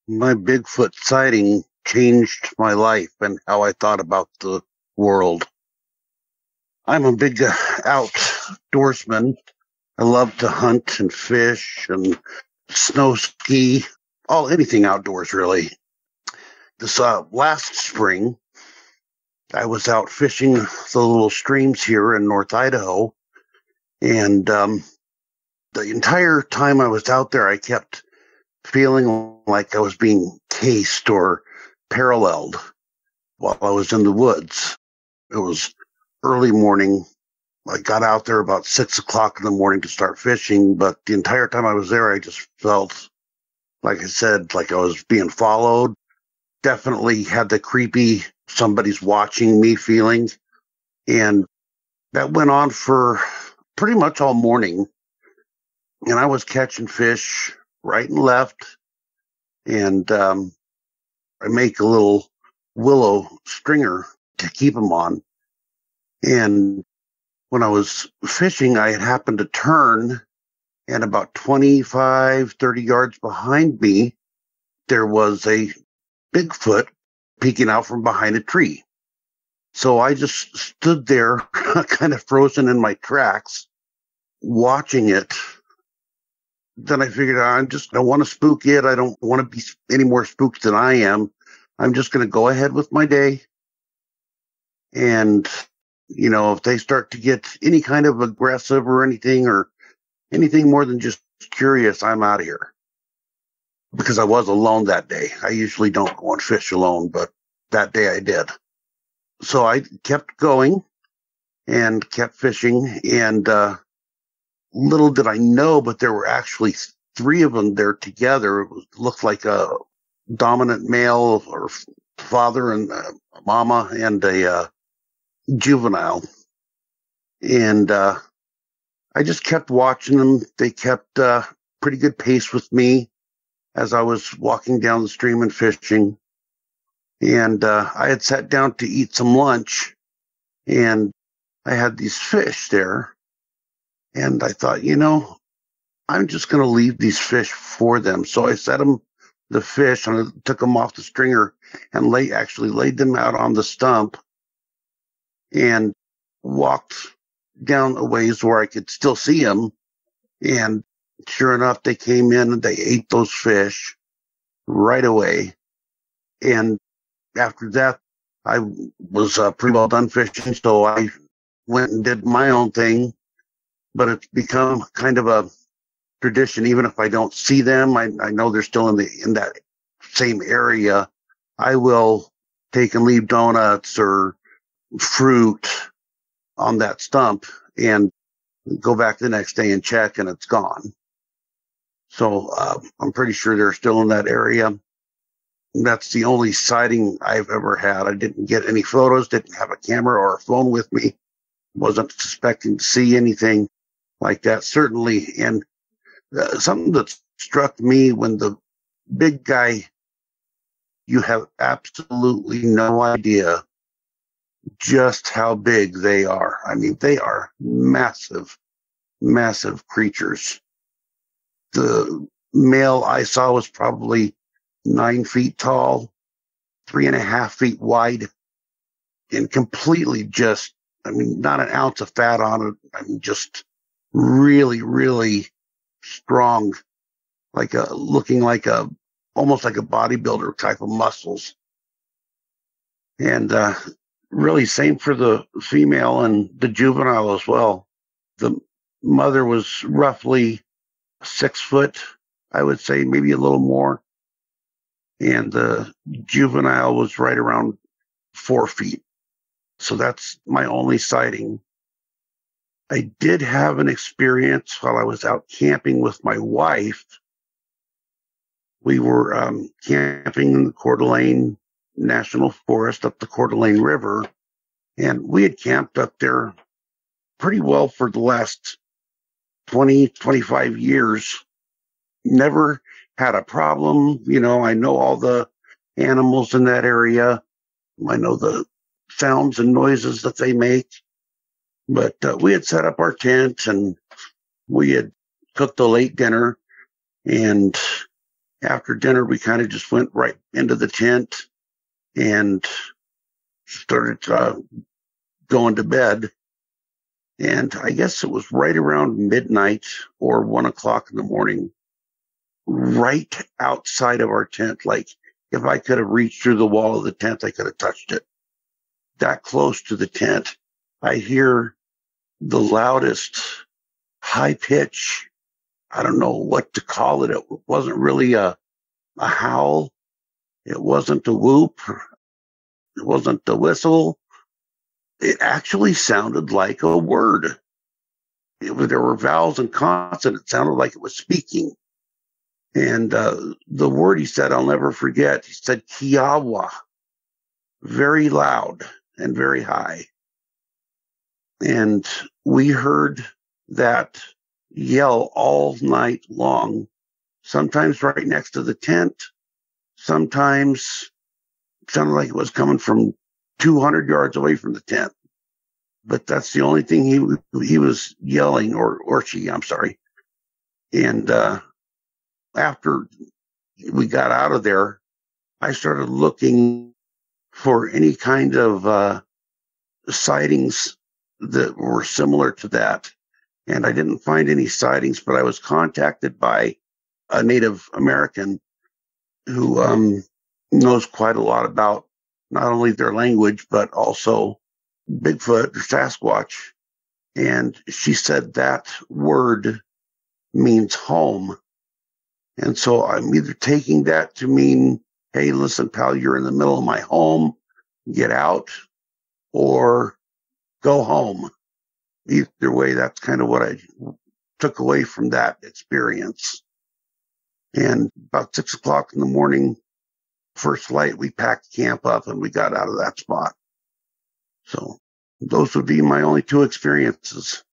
My Bigfoot sighting changed my life and how I thought about the world. I'm a big outdoorsman. I love to hunt and fish and snow ski, anything outdoors, really. This last spring, I was out fishing the little streams here in North Idaho, and the entire time I was out there, I kept feeling like I was being cased or paralleled while I was in the woods. It was early morning. I got out there about 6 o'clock in the morning to start fishing, but the entire time I was there, I just felt, like I said, like I was being followed. Definitely had the creepy somebody's watching me feeling. And that went on for pretty much all morning. And I was catching fish right and left. And I make a little willow stringer to keep them on. And when I was fishing, I had happened to turn, and about 25, 30 yards behind me, there was a Bigfoot peeking out from behind a tree. So I just stood there kind of frozen in my tracks, watching it. Then I figured I don't want to spook it. I don't want to be any more spooked than I am. I'm just going to go ahead with my day. And, if they start to get any kind of aggressive or anything more than just curious, I'm out of here. Because I was alone that day. I usually don't go and fish alone, but that day I did. So I kept going and kept fishing, and little did I know, but there were actually three of them there together. It looked like a dominant male or father and a mama and a juvenile. And I just kept watching them. They kept pretty good pace with me as I was walking down the stream and fishing. And I had sat down to eat some lunch, and I had these fish there. And I thought, I'm just going to leave these fish for them. So I set the fish, and I took them off the stringer and actually laid them out on the stump and walked down a ways where I could still see them. And sure enough, they came in and they ate those fish right away. And after that, I was pretty well done fishing, so I went and did my own thing. But it's become kind of a tradition. Even if I don't see them, I know they're still in that same area. I will take and leave donuts or fruit on that stump and go back the next day and check, and it's gone. So I'm pretty sure they're still in that area. That's the only sighting I've ever had. I didn't get any photos, didn't have a camera or a phone with me, wasn't suspecting to see anything like that, certainly. And something that struck me, when the big guy, you have absolutely no idea just how big they are. I mean, they are massive, massive creatures. The male I saw was probably 9 feet tall, 3.5 feet wide, and completely not an ounce of fat on it. I mean, just really, really strong, looking like almost like a bodybuilder type of muscles. And really same for the female and the juvenile as well. The mother was roughly 6 foot, I would say, maybe a little more. And the juvenile was right around 4 feet. So that's my only sighting. I did have an experience while I was out camping with my wife. We were camping in the Coeur d'Alene National Forest up the Coeur d'Alene River. And we had camped up there pretty well for the last 20, 25 years. Never had a problem. I know all the animals in that area. I know the sounds and noises that they make. But we had set up our tent, and we had cooked a late dinner, and after dinner, we kind of just went right into the tent and started going to bed. And I guess it was right around midnight or 1 o'clock in the morning, right outside of our tent. Like if I could have reached through the wall of the tent, I could have touched it. That close to the tent, I hear the loudest high pitch. I don't know what to call it. It wasn't really a howl. It wasn't a whoop. It wasn't a whistle. It actually sounded like a word. There were vowels and consonants. It sounded like it was speaking. And the word he said, I'll never forget. He said, Kiawa, very loud and very high. And we heard that yell all night long, sometimes right next to the tent, sometimes sounded like it was coming from 200 yards away from the tent. But that's the only thing he was yelling, or she, I'm sorry. And after we got out of there, I started looking for any kind of sightings that were similar to that. And I didn't find any sightings, but I was contacted by a Native American who knows quite a lot about not only their language, but also Bigfoot or Sasquatch. And she said that word means home. And so I'm either taking that to mean, hey, listen, pal, you're in the middle of my home, get out, or go home. Either way, that's kind of what I took away from that experience. And about 6 o'clock in the morning, first light, we packed camp up and we got out of that spot. So those would be my only two experiences.